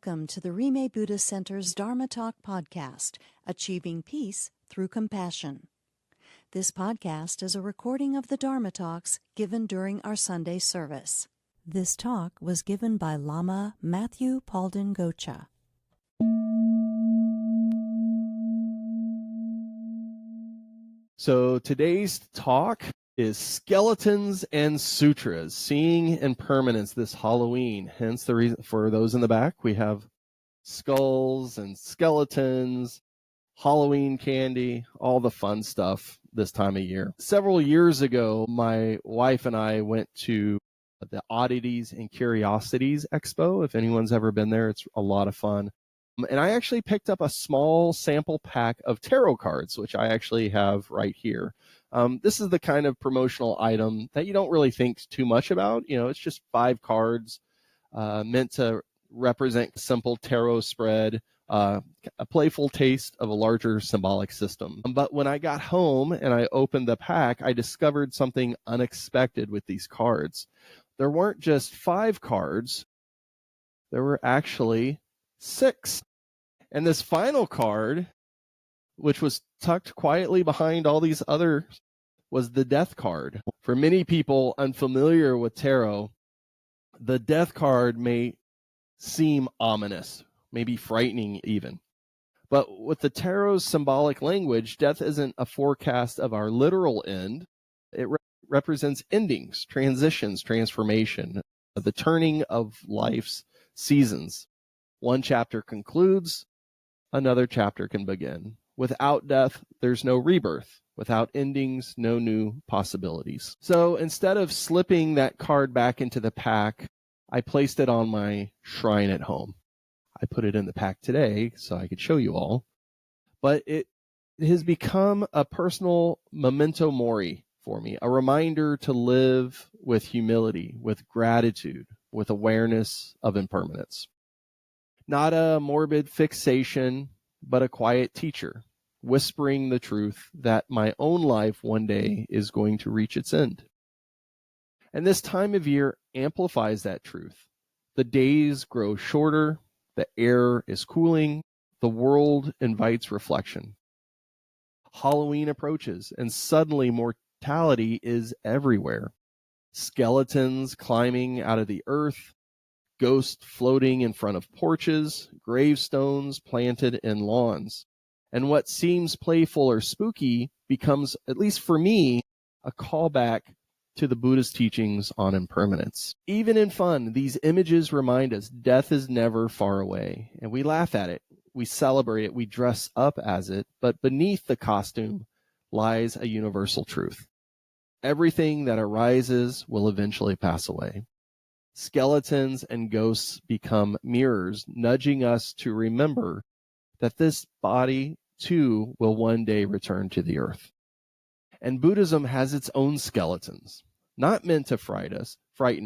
Welcome to the Rime Buddhist Center's Dharma Talk podcast, Achieving Peace Through Compassion. This podcast is a recording of the Dharma Talks given during our Sunday service. This talk was given by Lama Matthew Palden Gocha. So today's talk is Skeletons and Sutras, Seeing Impermanence this Halloween. Hence the reason for those in the back, we have skulls and skeletons, Halloween candy, all the fun stuff this time of year. Several years ago, my wife and I went to the Oddities and Curiosities Expo. If anyone's ever been there, it's a lot of fun. And I actually picked up a small sample pack of tarot cards, which I actually have right here. This is the kind of promotional item that you don't really think too much about. You know, it's just 5 cards meant to represent a simple tarot spread, a playful taste of a larger symbolic system. But when I got home and I opened the pack, I discovered something unexpected with these cards. There weren't just 5 cards, there were actually 6. And this final card, which was tucked quietly behind all these others, was the death card. For many people unfamiliar with tarot, the death card may seem ominous, maybe frightening even. But with the tarot's symbolic language, death isn't a forecast of our literal end. It represents endings, transitions, transformation, the turning of life's seasons. One chapter concludes, another chapter can begin. Without death, there's no rebirth. Without endings, no new possibilities. So instead of slipping that card back into the pack, I placed it on my shrine at home. I put it in the pack today so I could show you all. But it has become a personal memento mori for me, a reminder to live with humility, with gratitude, with awareness of impermanence. Not a morbid fixation, but a quiet teacher, whispering the truth that my own life one day is going to reach its end. And this time of year amplifies that truth. The days grow shorter, the air is cooling, the world invites reflection. Halloween approaches, and suddenly mortality is everywhere. Skeletons climbing out of the earth, ghosts floating in front of porches, gravestones planted in lawns. And what seems playful or spooky becomes, at least for me, a callback to the Buddhist teachings on impermanence. Even in fun, these images remind us death is never far away, and we laugh at it, we celebrate it, we dress up as it, but beneath the costume lies a universal truth. Everything that arises will eventually pass away. Skeletons and ghosts become mirrors, nudging us to remember that this body too will one day return to the earth. And Buddhism has its own skeletons, not meant to frighten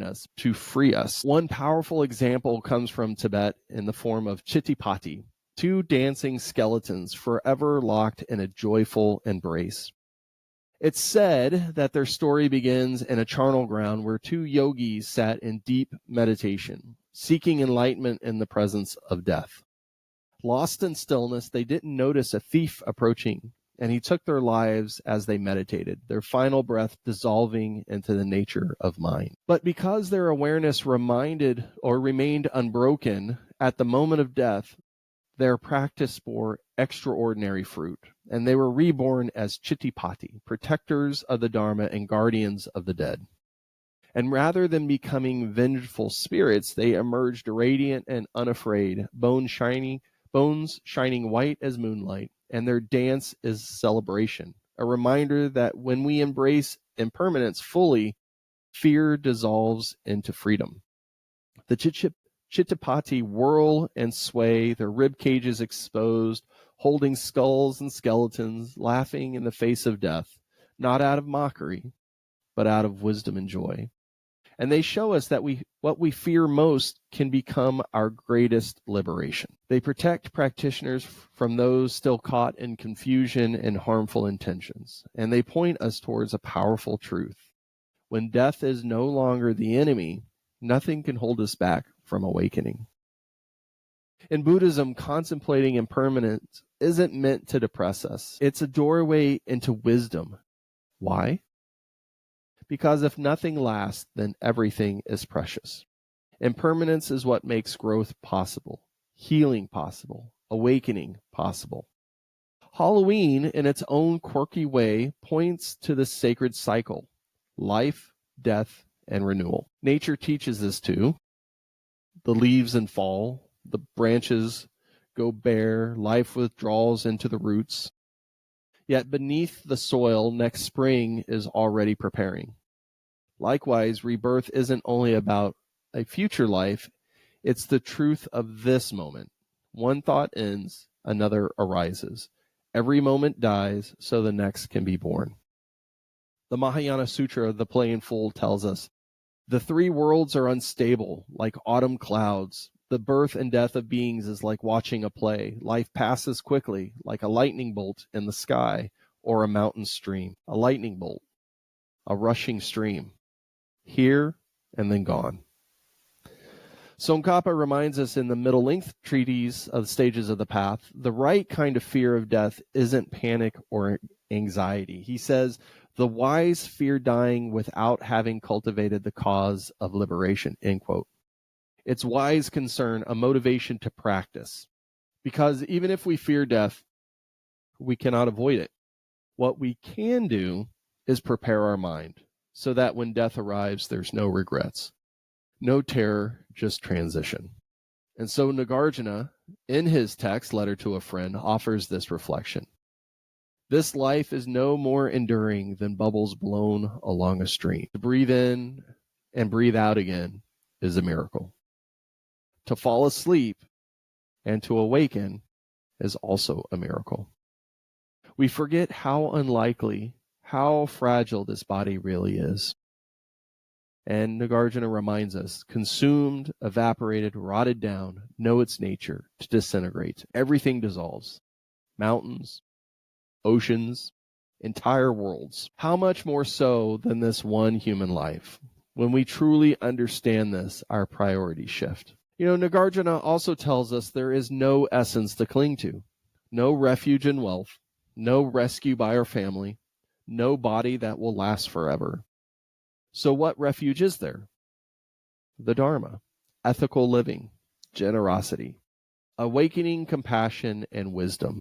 us, to free us. One powerful example comes from Tibet in the form of Chittipati, 2 dancing skeletons forever locked in a joyful embrace. It's said that their story begins in a charnel ground where 2 yogis sat in deep meditation, seeking enlightenment in the presence of death. Lost in stillness, they didn't notice a thief approaching, and he took their lives as they meditated, their final breath dissolving into the nature of mind. But because their awareness remained unbroken at the moment of death, their practice bore extraordinary fruit, and they were reborn as Chittipati, protectors of the Dharma and guardians of the dead. And rather than becoming vengeful spirits, they emerged radiant and unafraid, bones shining white as moonlight, and their dance is celebration, a reminder that when we embrace impermanence fully, fear dissolves into freedom. The Chittipati whirl and sway, their rib cages exposed, holding skulls and skeletons, laughing in the face of death, not out of mockery, but out of wisdom and joy. And they show us that what we fear most can become our greatest liberation. They protect practitioners from those still caught in confusion and harmful intentions. And they point us towards a powerful truth. When death is no longer the enemy, nothing can hold us back from awakening. In Buddhism, contemplating impermanence isn't meant to depress us. It's a doorway into wisdom. Why? Because if nothing lasts, then everything is precious. Impermanence is what makes growth possible, healing possible, awakening possible. Halloween, in its own quirky way, points to this sacred cycle: life, death, and renewal. Nature teaches this too. The leaves in fall, the branches go bare, life withdraws into the roots. Yet beneath the soil, next spring is already preparing. Likewise, rebirth isn't only about a future life, it's the truth of this moment. One thought ends, another arises. Every moment dies, so the next can be born. The Mahayana Sutra, the Playing Full, tells us, the three worlds are unstable, like autumn clouds. The birth and death of beings is like watching a play. Life passes quickly, like a lightning bolt in the sky or a mountain stream. A lightning bolt, a rushing stream, here and then gone. Tsongkhapa reminds us in the middle-length treatise of the stages of the path, the right kind of fear of death isn't panic or anxiety. He says, the wise fear dying without having cultivated the cause of liberation, end quote. It's wise concern, a motivation to practice. Because even if we fear death, we cannot avoid it. What we can do is prepare our mind so that when death arrives, there's no regrets. No terror, just transition. And so Nagarjuna, in his text, Letter to a Friend, offers this reflection. This life is no more enduring than bubbles blown along a stream. To breathe in and breathe out again is a miracle. To fall asleep and to awaken is also a miracle. We forget how unlikely, how fragile this body really is. And Nagarjuna reminds us, consumed, evaporated, rotted down, know its nature, to disintegrate. Everything dissolves. Mountains, oceans, entire worlds. How much more so than this one human life? When we truly understand this, our priorities shift. Nagarjuna also tells us there is no essence to cling to, no refuge in wealth, no rescue by our family, no body that will last forever. So what refuge is there? The Dharma, ethical living, generosity, awakening compassion and wisdom.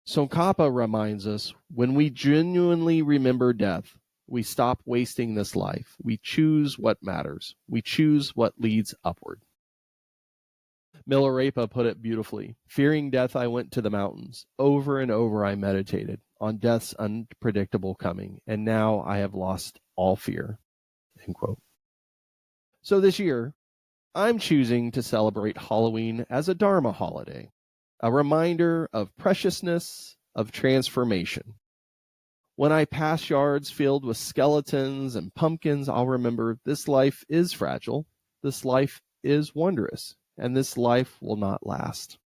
Tsongkhapa reminds us, when we genuinely remember death, we stop wasting this life. We choose what matters. We choose what leads upward. Milarepa put it beautifully. Fearing death, I went to the mountains. Over and over I meditated on death's unpredictable coming, and now I have lost all fear. End quote. So this year, I'm choosing to celebrate Halloween as a Dharma holiday, a reminder of preciousness, of transformation. When I pass yards filled with skeletons and pumpkins, I'll remember this life is fragile, this life is wondrous, and this life will not last,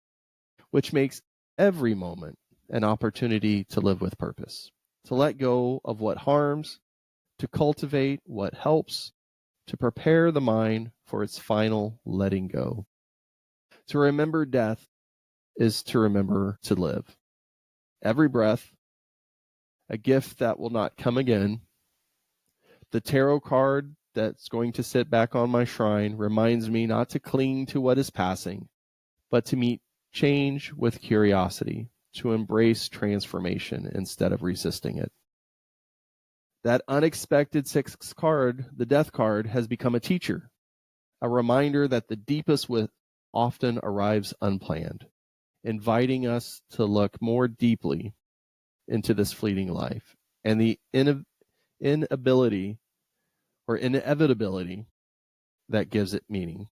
which makes every moment an opportunity to live with purpose, to let go of what harms, to cultivate what helps, to prepare the mind for its final letting go. To remember death is to remember to live. Every breath, a gift that will not come again. The tarot card that's going to sit back on my shrine reminds me not to cling to what is passing, but to meet change with curiosity, to embrace transformation instead of resisting it. That unexpected sixth card, the death card, has become a teacher, a reminder that the deepest width often arrives unplanned, inviting us to look more deeply into this fleeting life and the inevitability that gives it meaning.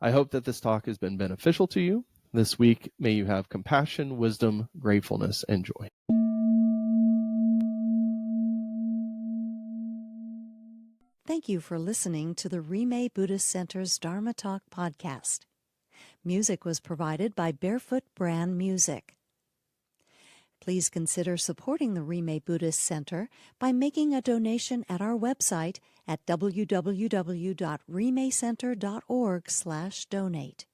I hope that this talk has been beneficial to you. This week, may you have compassion, wisdom, gratefulness, and joy. Thank you for listening to the Rime Buddhist Center's Dharma Talk podcast. Music was provided by Barefoot Bran Music. Please consider supporting the Rime Buddhist Center by making a donation at our website at www.rimecenter.org/donate.